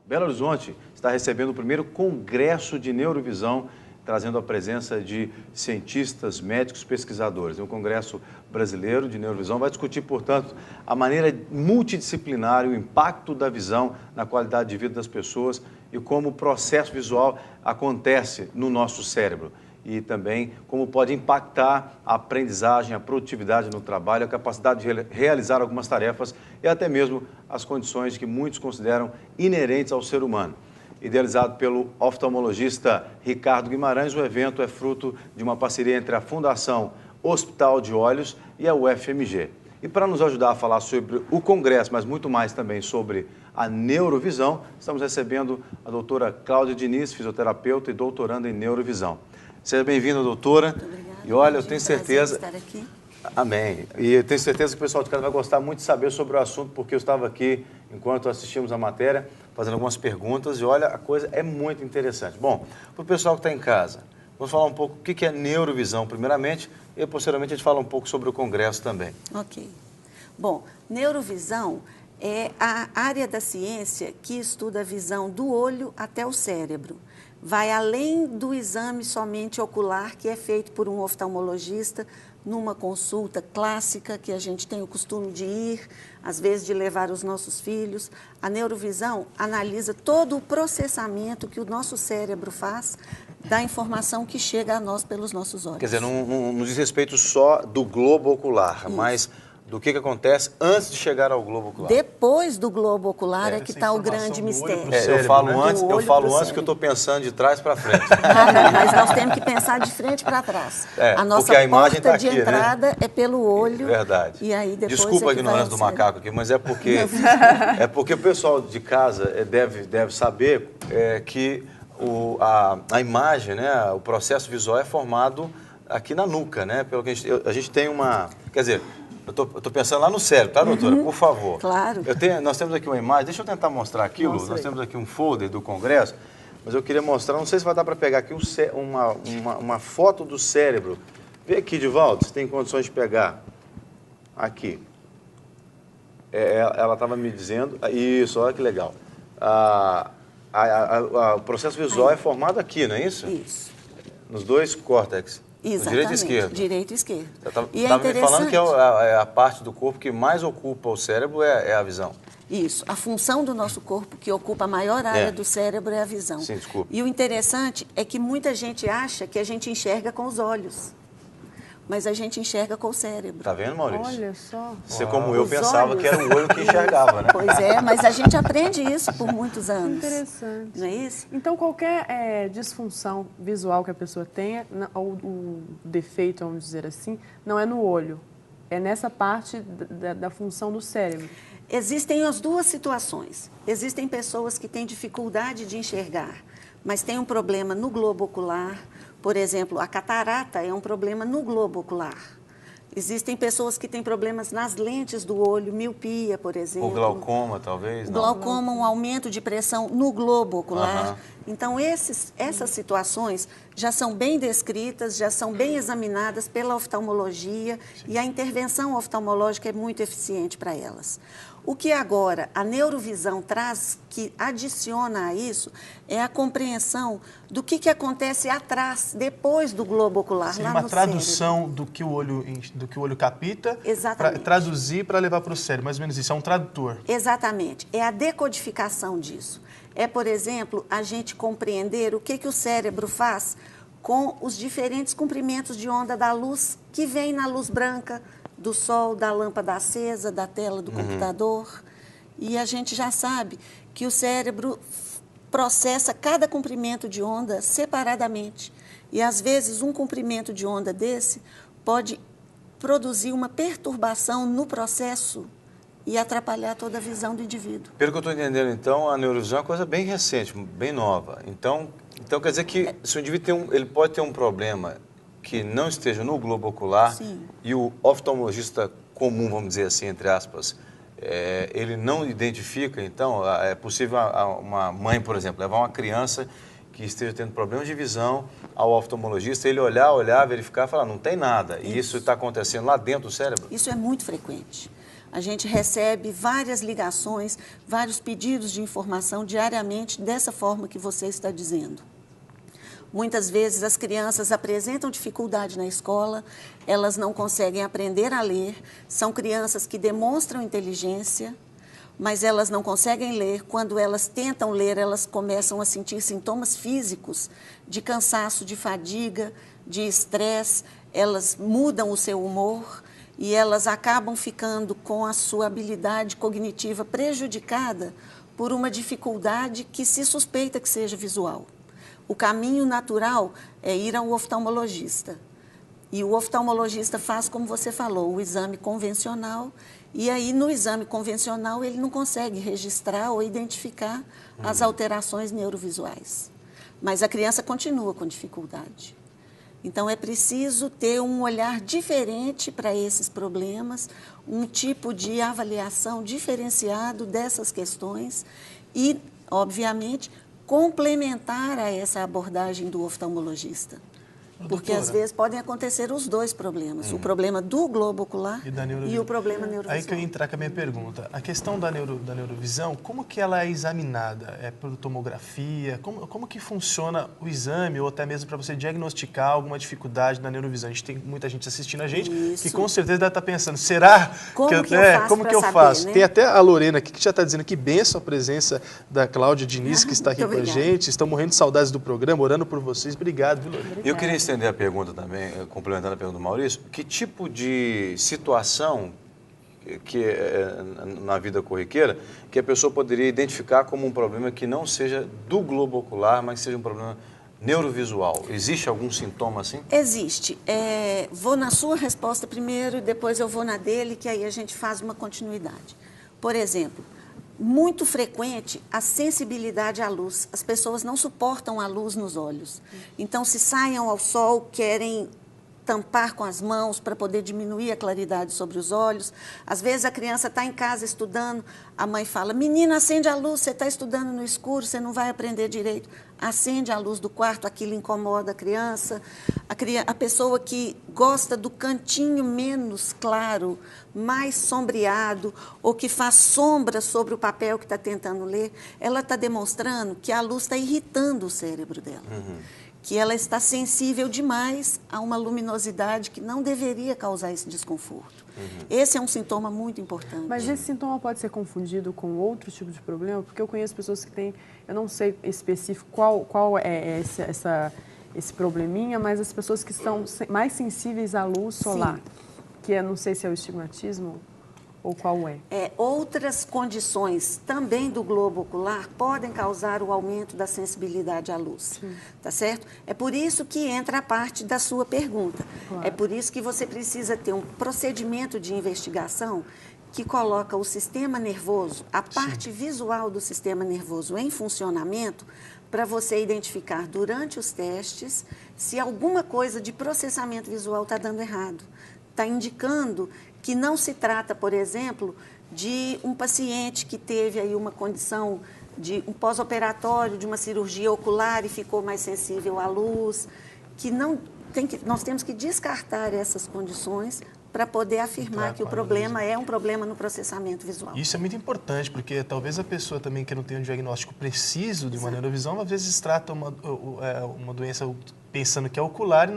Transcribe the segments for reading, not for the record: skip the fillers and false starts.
Belo Horizonte está recebendo o primeiro Congresso de Neurovisão, trazendo a presença de cientistas, médicos, pesquisadores. O Congresso Brasileiro de Neurovisão vai discutir, portanto, a maneira multidisciplinar e o impacto da visão na qualidade de vida das pessoas e como o processo visual acontece no nosso cérebro. E também como pode impactar a aprendizagem, a produtividade no trabalho, a capacidade de realizar algumas tarefas e até mesmo as condições que muitos consideram inerentes ao ser humano. Idealizado pelo oftalmologista Ricardo Guimarães, o evento é fruto de uma parceria entre a Fundação Hospital de Olhos e a UFMG. E para nos ajudar a falar sobre o Congresso, mas muito mais também sobre a neurovisão, estamos recebendo a doutora Cláudia Diniz, fisioterapeuta e doutoranda em neurovisão. Seja bem-vinda, doutora. Muito obrigada. E olha, eu tenho certeza... estar aqui. Amém. E eu tenho certeza que o pessoal de casa vai gostar muito de saber sobre o assunto, porque eu estava aqui, enquanto assistimos a matéria, fazendo algumas perguntas, e olha, a coisa é muito interessante. Bom, para o pessoal que está em casa, vamos falar um pouco o que é neurovisão, primeiramente, e posteriormente a gente fala um pouco sobre o Congresso também. Ok. Bom, neurovisão é a área da ciência que estuda a visão do olho até o cérebro. Vai além do exame somente ocular que é feito por um oftalmologista numa consulta clássica que a gente tem o costume de ir, às vezes de levar os nossos filhos. A neurovisão analisa todo o processamento que o nosso cérebro faz da informação que chega a nós pelos nossos olhos. Quer dizer, não diz respeito só do globo ocular, isso, mas do que acontece antes de chegar ao globo ocular. Depois do globo ocular é que está o grande mistério. Eu falo antes que eu estou pensando de trás para frente. Não, mas nós temos que pensar de frente para trás. A nossa porta tá aqui, de entrada, né? É pelo olho. Verdade. E aí depois desculpa a ignorância do macaco aqui, mas é porque o pessoal de casa deve saber que a imagem, né, o processo visual é formado aqui na nuca, né? Pelo que a gente tem uma... Quer dizer... Eu estou pensando lá no cérebro, tá, doutora? Por favor. Claro. Nós temos aqui uma imagem, deixa eu tentar mostrar aquilo. Nós temos aqui um folder do Congresso, mas eu queria mostrar, não sei se vai dar para pegar aqui uma foto do cérebro. Vê aqui, Divaldo, se tem condições de pegar. Aqui. Ela estava me dizendo... Isso, olha que legal. O processo visual é formado aqui, não é isso? Isso. Nos dois córtex. Exatamente. Direita e esquerda. Direita e esquerda. Você estava me falando que a parte do corpo que mais ocupa o cérebro é a visão. Isso. A função do nosso corpo que ocupa a maior área do cérebro é a visão. Sim, desculpa. E o interessante é que muita gente acha que a gente enxerga com os olhos. Mas a gente enxerga com o cérebro. Tá vendo, Maurício? Olha só. Você, como eu, pensava que era o olho que enxergava, né? Pois é, mas a gente aprende isso por muitos anos. Interessante. Não é isso? Então, qualquer disfunção visual que a pessoa tenha, ou o defeito, vamos dizer assim, não é no olho. É nessa parte da função do cérebro. Existem as duas situações. Existem pessoas que têm dificuldade de enxergar, mas têm um problema no globo ocular. Por exemplo, a catarata é um problema no globo ocular. Existem pessoas que têm problemas nas lentes do olho, miopia, por exemplo. Ou glaucoma, talvez? Não. Glaucoma, um aumento de pressão no globo ocular. Então, essas situações já são bem descritas, já são bem examinadas pela oftalmologia. Sim. E a intervenção oftalmológica é muito eficiente para elas. O que agora a neurovisão traz, que adiciona a isso, é a compreensão do que acontece atrás, depois do globo ocular, Seria lá no cérebro. Uma tradução do que o olho capta, Exatamente. Traduzir para levar para o cérebro, mais ou menos isso, é um tradutor. Exatamente, é a decodificação disso. É, por exemplo, a gente compreender o que o cérebro faz com os diferentes comprimentos de onda da luz que vem na luz branca, do sol, da lâmpada acesa, da tela do computador. E a gente já sabe que o cérebro processa cada comprimento de onda separadamente. E, às vezes, um comprimento de onda desse pode produzir uma perturbação no processo e atrapalhar toda a visão do indivíduo. Pelo que eu estou entendendo, então, a neurovisão é uma coisa bem recente, bem nova. Então quer dizer que se o indivíduo ele pode ter um problema que não esteja no globo ocular. Sim. E o oftalmologista comum, vamos dizer assim, entre aspas, ele não identifica, então, é possível uma mãe, por exemplo, levar uma criança que esteja tendo problemas de visão ao oftalmologista, ele olhar, verificar e falar, não tem nada. E isso está acontecendo lá dentro do cérebro? Isso é muito frequente. A gente recebe várias ligações, vários pedidos de informação diariamente dessa forma que você está dizendo. Muitas vezes as crianças apresentam dificuldade na escola, elas não conseguem aprender a ler, são crianças que demonstram inteligência, mas elas não conseguem ler. Quando elas tentam ler, elas começam a sentir sintomas físicos de cansaço, de fadiga, de estresse, elas mudam o seu humor e elas acabam ficando com a sua habilidade cognitiva prejudicada por uma dificuldade que se suspeita que seja visual. O caminho natural é ir ao oftalmologista. E o oftalmologista faz, como você falou, o exame convencional. E aí, no exame convencional, ele não consegue registrar ou identificar as alterações neurovisuais. Mas a criança continua com dificuldade. Então, é preciso ter um olhar diferente para esses problemas, um tipo de avaliação diferenciado dessas questões e, obviamente, complementar a essa abordagem do oftalmologista. Porque, às vezes, podem acontecer os dois problemas. O problema do globo ocular e o problema neurovisual. Aí que eu ia entrar com a minha pergunta. A questão da neurovisão, como que ela é examinada? É por tomografia? Como que funciona o exame? Ou até mesmo para você diagnosticar alguma dificuldade na neurovisão? A gente tem muita gente assistindo a gente que com certeza deve estar pensando, será como que eu faço? Né? Tem até a Lorena aqui que já está dizendo que benção a presença da Cláudia Diniz, que está aqui com a gente. Estão morrendo de saudades do programa, orando por vocês. Obrigado, viu, Lorena? Eu queria estender a pergunta também, complementando a pergunta do Maurício, que tipo de situação que na vida corriqueira que a pessoa poderia identificar como um problema que não seja do globo ocular, mas seja um problema neurovisual? Existe algum sintoma assim? Existe. Vou na sua resposta primeiro e depois eu vou na dele, que aí a gente faz uma continuidade. Por exemplo, muito frequente a sensibilidade à luz. As pessoas não suportam a luz nos olhos. Então, se saem ao sol, querem tampar com as mãos para poder diminuir a claridade sobre os olhos. Às vezes a criança está em casa estudando, a mãe fala, menina, acende a luz, você está estudando no escuro, você não vai aprender direito. Acende a luz do quarto, aquilo incomoda a criança. A pessoa que gosta do cantinho menos claro, mais sombreado, ou que faz sombra sobre o papel que está tentando ler, ela está demonstrando que a luz está irritando o cérebro dela. Que ela está sensível demais a uma luminosidade que não deveria causar esse desconforto. Esse é um sintoma muito importante. Mas esse sintoma pode ser confundido com outro tipo de problema? Porque eu conheço pessoas que têm, eu não sei específico qual é esse probleminha, mas as pessoas que estão mais sensíveis à luz solar, que eu não sei se é o estigmatismo ou qual é? Outras condições também do globo ocular podem causar o aumento da sensibilidade à luz, tá certo? É por isso que entra a parte da sua pergunta. Claro. É por isso que você precisa ter um procedimento de investigação que coloca o sistema nervoso, a parte visual do sistema nervoso em funcionamento, para você identificar durante os testes se alguma coisa de processamento visual está dando errado. Está indicando que não se trata, por exemplo, de um paciente que teve aí uma condição de um pós-operatório, de uma cirurgia ocular e ficou mais sensível à luz, nós temos que descartar essas condições para poder afirmar que o problema é um problema no processamento visual. Isso é muito importante, porque talvez a pessoa também que não tem um diagnóstico preciso de uma neurovisão, às vezes trata uma doença pensando que é ocular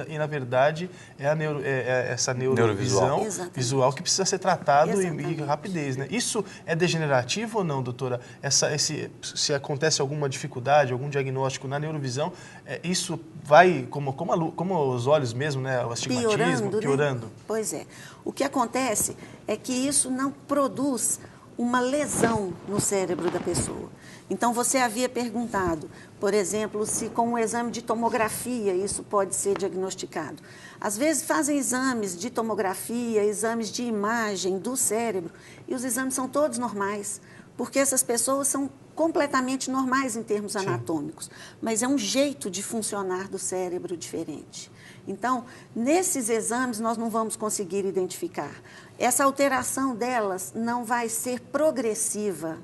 e na verdade é essa neurovisão visual que precisa ser tratado e rapidez, né? Isso é degenerativo ou não, doutora? Se acontece alguma dificuldade, algum diagnóstico na neurovisão, isso vai como os olhos mesmo, né? O astigmatismo, piorando? Né? Pois é. O que acontece é que isso não produz uma lesão no cérebro da pessoa. Então, você havia perguntado, por exemplo, se com o exame de tomografia isso pode ser diagnosticado. Às vezes fazem exames de tomografia, exames de imagem do cérebro, e os exames são todos normais, porque essas pessoas são completamente normais em termos anatômicos, mas é um jeito de funcionar do cérebro diferente. Então, nesses exames, nós não vamos conseguir identificar. Essa alteração delas não vai ser progressiva,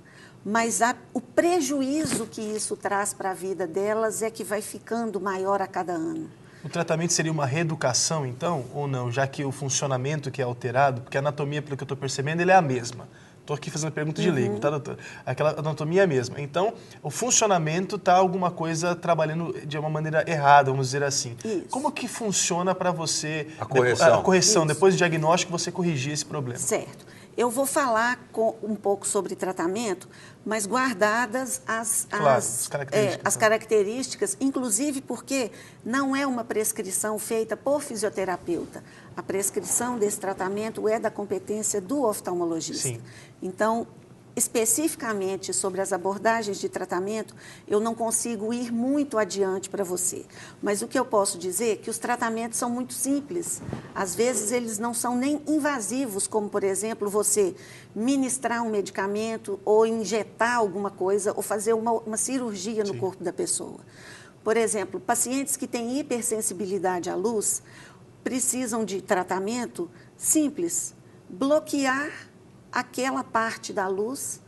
mas o prejuízo que isso traz para a vida delas é que vai ficando maior a cada ano. O tratamento seria uma reeducação, então, ou não? Já que o funcionamento que é alterado, porque a anatomia, pelo que eu estou percebendo, ele é a mesma. Estou aqui fazendo pergunta de leigo, tá, doutor? Aquela anatomia é a mesma. Então, o funcionamento está alguma coisa trabalhando de uma maneira errada, vamos dizer assim. Isso. Como que funciona para você... A correção. A correção, Isso. depois do diagnóstico, você corrigir esse problema. Certo. Eu vou falar um pouco sobre tratamento, mas guardadas Claro, as características, as características, inclusive porque não é uma prescrição feita por fisioterapeuta. A prescrição desse tratamento é da competência do oftalmologista. Sim. Então, especificamente sobre as abordagens de tratamento, eu não consigo ir muito adiante para você. Mas o que eu posso dizer é que os tratamentos são muito simples. Às vezes, eles não são nem invasivos, como, por exemplo, você ministrar um medicamento ou injetar alguma coisa ou fazer uma cirurgia no corpo da pessoa. Por exemplo, pacientes que têm hipersensibilidade à luz precisam de tratamento simples, bloquear aquela parte da luz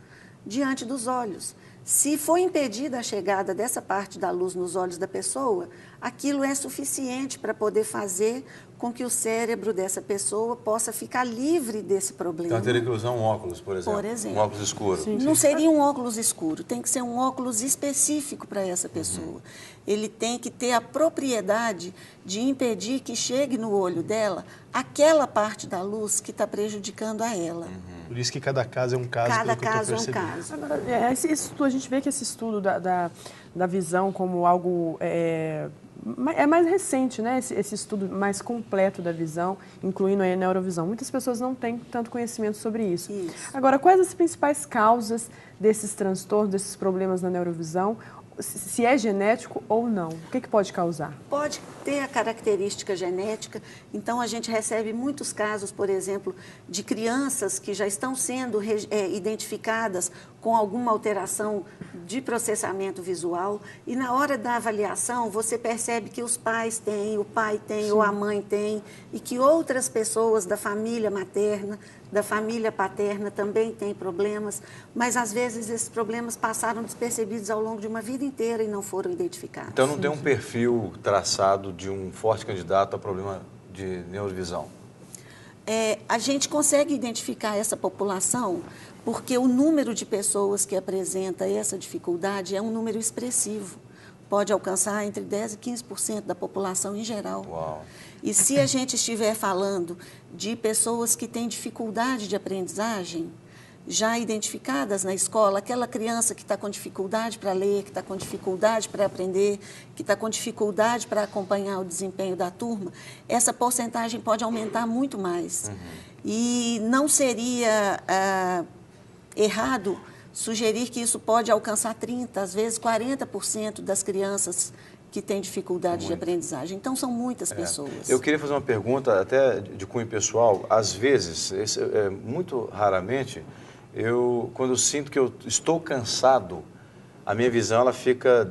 diante dos olhos. Se for impedida a chegada dessa parte da luz nos olhos da pessoa, aquilo é suficiente para poder fazer com que o cérebro dessa pessoa possa ficar livre desse problema. Então, teria que usar um óculos, por exemplo. Por exemplo. Um óculos escuro. Sim. Não seria um óculos escuro, tem que ser um óculos específico para essa pessoa. Ele tem que ter a propriedade de impedir que chegue no olho dela aquela parte da luz que está prejudicando a ela. Por isso que cada caso é um caso. Cada pelo que eu tô caso é um percebendo. caso. Agora, a gente vê que esse estudo da visão como algo é mais recente, né? Esse estudo mais completo da visão, incluindo a neurovisão. Muitas pessoas não têm tanto conhecimento sobre isso. Isso. Agora, quais as principais causas desses transtornos, desses problemas na neurovisão? Se é genético ou não? O que pode causar? Pode ter a característica genética, então a gente recebe muitos casos, por exemplo, de crianças que já estão sendo identificadas com alguma alteração de processamento visual e na hora da avaliação você percebe que os pais têm, o pai tem, Sim. ou a mãe tem e que outras pessoas da família materna, da família paterna também têm problemas, mas às vezes esses problemas passaram despercebidos ao longo de uma vida inteira e não foram identificados. Então, não tem um perfil traçado de um forte candidato a problema de neurovisão? A gente consegue identificar essa população porque o número de pessoas que apresenta essa dificuldade é um número expressivo. Pode alcançar entre 10% e 15% da população em geral. Uau. E se a gente estiver falando de pessoas que têm dificuldade de aprendizagem, já identificadas na escola, aquela criança que está com dificuldade para ler, que está com dificuldade para aprender, que está com dificuldade para acompanhar o desempenho da turma, essa porcentagem pode aumentar muito mais. E não seria errado sugerir que isso pode alcançar 30%, às vezes 40% das crianças que têm dificuldade de aprendizagem. Então, são muitas pessoas. Eu queria fazer uma pergunta, até de cunho pessoal. Às vezes, muito raramente, quando eu sinto que eu estou cansado, a minha visão ela fica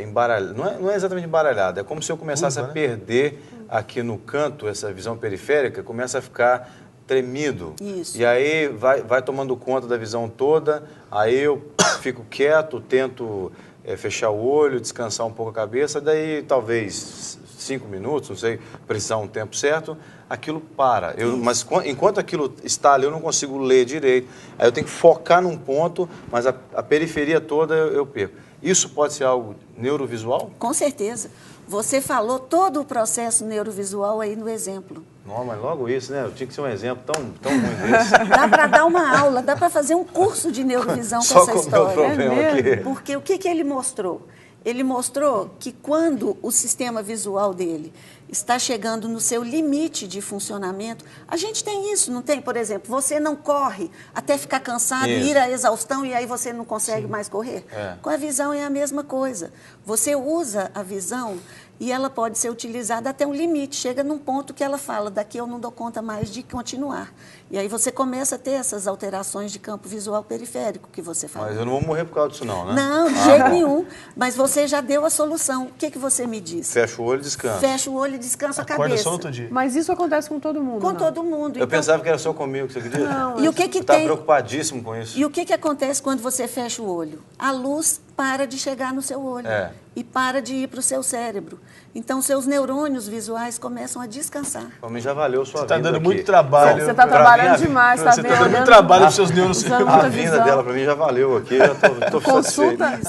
embaralhada. Não é exatamente embaralhada, é como se eu começasse a perder aqui no canto, essa visão periférica, começa a ficar tremido. Isso. E aí vai tomando conta da visão toda, aí eu fico quieto, tento fechar o olho, descansar um pouco a cabeça, daí talvez 5 minutos, não sei, precisar um tempo certo, aquilo para. Mas enquanto aquilo está ali, eu não consigo ler direito. Aí eu tenho que focar num ponto, mas a periferia toda eu perco. Isso pode ser algo neurovisual? Com certeza. Você falou todo o processo neurovisual aí no exemplo. Não, mas logo isso, né? Eu tinha que ser um exemplo tão ruim desse. Dá para dar uma aula, dá para fazer um curso de neurovisão com Só essa com o história. meu problema aqui. Porque o que ele mostrou? Ele mostrou que quando o sistema visual dele está chegando no seu limite de funcionamento, a gente tem isso, não tem? Por exemplo, você não corre até ficar cansado, ir à exaustão e aí você não consegue mais correr. Com a visão é a mesma coisa. Você usa a visão e ela pode ser utilizada até um limite. Chega num ponto que ela fala, daqui eu não dou conta mais de continuar. E aí você começa a ter essas alterações de campo visual periférico que você falou. Mas eu não vou morrer por causa disso não, né? Não, de jeito nenhum. Mas você já deu a solução. O que você me disse? Fecha o olho e descansa. Fecha o olho e descansa a Acorda cabeça. só no outro dia. Mas isso acontece com todo mundo, Com não? todo mundo. Eu pensava que era só comigo, você acredita? Não, E o que Eu estava tem... preocupadíssimo com isso. E o que acontece quando você fecha o olho? A luz para de chegar no seu olho e para de ir para o seu cérebro. Então, seus neurônios visuais começam a descansar. Para mim já valeu sua Você vida está dando aqui. muito trabalho. Você está Pra trabalhando mim, demais, Você está dando muito trabalho para os seus neurônios. usando A muita vinda visão. dela para mim já valeu aqui, já estou satisfeito. Consulta